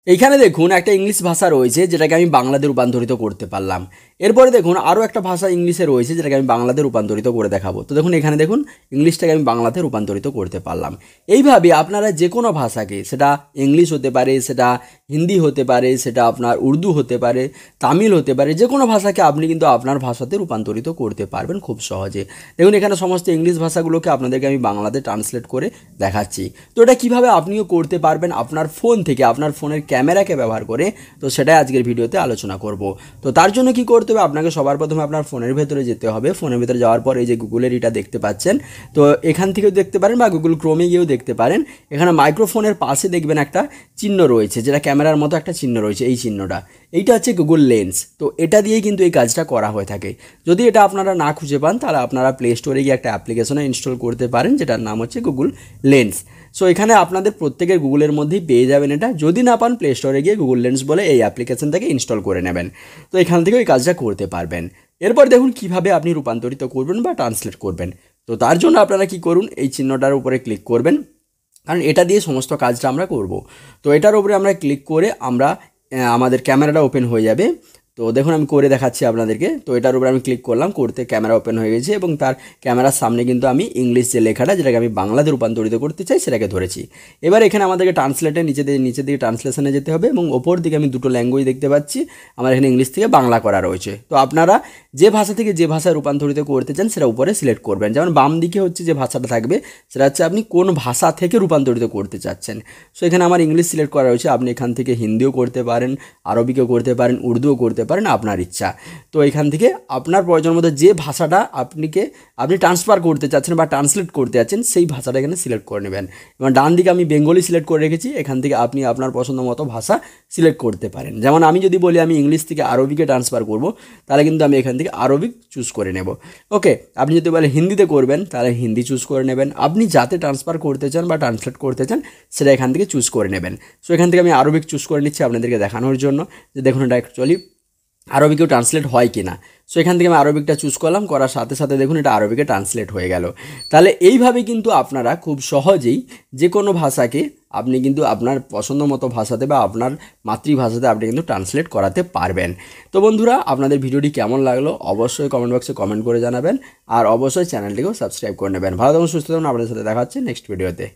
এইখানে দেখুন একটা ইংলিশ ভাষা রয়েছে যেটাকে আমি বাংলাতে রূপান্তরিত করতে পারলাম। এরপরে দেখুন আরও একটা ভাষা ইংলিশে রয়েছে যেটাকে আমি বাংলাতে রূপান্তরিত করে দেখাবো। তো দেখুন এখানে দেখুন ইংলিশটাকে আমি বাংলাতে রূপান্তরিত করতে পারলাম। এইভাবে আপনারা যে কোনো ভাষাকে, সেটা ইংলিশ হতে পারে, সেটা হিন্দি হতে পারে, সেটা আপনার উর্দু হতে পারে, তামিল হতে পারে, যে কোনো ভাষাকে আপনি কিন্তু আপনার ভাষাতে রূপান্তরিত করতে পারবেন খুব সহজে। দেখুন এখানে সমস্ত ইংলিশ ভাষাগুলোকে আপনাদেরকে আমি বাংলাতে ট্রান্সলেট করে দেখাচ্ছি। তো এটা কীভাবে আপনিও করতে পারবেন আপনার ফোন থেকে, আপনার ফোনের ক্যামেরাকে ব্যবহার করে, তো সেটাই আজকের ভিডিওতে আলোচনা করব। তো তার জন্য কি করতে হবে, আপনাকে সবার প্রথমে আপনার ফোনের ভেতরে যেতে হবে। ফোনের ভেতরে যাওয়ার পর এই যে গুগলের এটা দেখতে পাচ্ছেন, তো এখান থেকেও দেখতে পারেন বা গুগল ক্রোমে গিয়েও দেখতে পারেন। এখানে মাইক্রোফোনের পাশে দেখবেন একটা চিহ্ন রয়েছে, যেটা ক্যামেরার মতো একটা চিহ্ন রয়েছে, এই চিহ্নটা, এইটা হচ্ছে গুগল লেন্স। তো এটা দিয়েই কিন্তু এই কাজটা করা হয়ে থাকে। যদি এটা আপনারা না খুঁজে পান তাহলে আপনারা প্লে স্টোরে গিয়ে একটা অ্যাপ্লিকেশনে ইনস্টল করতে পারেন, যেটার নাম হচ্ছে গুগল লেন্স। সো এখানে আপনাদের প্রত্যেকের গুগলের মধ্যেই পেয়ে যাবেন এটা। যদি না পান প্লে স্টোরে গিয়ে গুগল লেন্স বলে এই অ্যাপ্লিকেশনটাকে ইনস্টল করে নেবেন। তো এখান থেকে ওই কাজটা করতে পারবেন। এরপর দেখুন কিভাবে আপনি রূপান্তরিত করবেন বা ট্রান্সলেট করবেন। তো তার জন্য আপনারা কি করুন, এই চিহ্নটার উপরে ক্লিক করবেন, কারণ এটা দিয়ে সমস্ত কাজটা আমরা করব। তো এটার উপরে আমরা ক্লিক করে আমরা আমাদের ক্যামেরাটা ওপেন হয়ে যাবে। তো দেখুন আমি করে দেখাচ্ছি আপনাদেরকে। তো এটার উপরে আমি ক্লিক করলাম, করতে ক্যামেরা ওপেন হয়ে গেছে এবং তার ক্যামেরার সামনে কিন্তু আমি ইংলিশ যে লেখাটা, যেটাকে আমি বাংলাতে রূপান্তরিত করতে চাই, সেটাকে ধরেছি। এবার এখানে আমাদেরকে ট্রান্সলেটে নিচের দিকে ট্রান্সলেশনে যেতে হবে এবং ওপর দিকে আমি দুটো ল্যাঙ্গুয়েজ দেখতে পাচ্ছি। আমার এখানে ইংলিশ থেকে বাংলা করা রয়েছে। তো আপনারা যে ভাষা থেকে যে ভাষায় রূপান্তরিত করতে চান সেটা উপরে সিলেক্ট করবেন। যেমন বাম দিকে হচ্ছে যে ভাষাটা থাকবে সেটা হচ্ছে আপনি কোন ভাষা থেকে রূপান্তরিত করতে চাচ্ছেন। সো এখানে আমার ইংলিশ সিলেক্ট করা রয়েছে। আপনি এখান থেকে হিন্দিও করতে পারেন, আরবিকেও করতে পারেন, উর্দুও করতে পারেন, আপনার ইচ্ছা। তো এখান থেকে আপনার প্রয়োজন মতো যে ভাষাটা আপনি ট্রান্সফার করতে চাচ্ছেন বা ট্রান্সলেট করতে যাচ্ছেন সেই ভাষাটা এখানে সিলেক্ট করে নেবেন। এবং ডান দিকে আমি বেঙ্গলি সিলেক্ট করে রেখেছি। এখান থেকে আপনি আপনার পছন্দ মতো ভাষা সিলেক্ট করতে পারেন। যেমন আমি যদি বলি আমি ইংলিশ থেকে আরবিকে ট্রান্সফার করব, তাহলে কিন্তু আমি এখান থেকে আরবিক চুজ করে নেব। ওকে, আপনি যদি বলেন হিন্দিতে করবেন তাহলে হিন্দি চুজ করে নেবেন। আপনি যাতে ট্রান্সফার করতে চান বা ট্রান্সলেট করতে চান সেটা এখান থেকে চুজ করে নেবেন। সো এখান থেকে আমি আরবিক চুজ করে নিচ্ছি আপনাদেরকে দেখানোর জন্য যে দেখুন এটা অ্যাকচুয়ালি আরবিকেও ট্রান্সলেট হয় কি না। সো এখান থেকে আমি আরবিকটা চুজ করলাম, করার সাথে সাথে দেখুন এটা আরবিকে ট্রান্সলেট হয়ে গেল। তাহলে এইভাবে কিন্তু আপনারা খুব সহজেই যে কোনো ভাষাকে আপনি কিন্তু আপনার পছন্দ মতো ভাষাতে বা আপনার মাতৃভাষাতে আপনি কিন্তু ট্রান্সলেট করাতে পারবেন। তো বন্ধুরা, আপনাদের ভিডিওটি কেমন লাগলো অবশ্যই কমেন্ট বক্সে কমেন্ট করে জানাবেন। আর অবশ্যই চ্যানেলটিকেও সাবস্ক্রাইব করে নেবেন। ভালো থাকুন, সুস্থ থাকুন। আপনাদের সাথে দেখা হচ্ছে নেক্সট ভিডিওতে।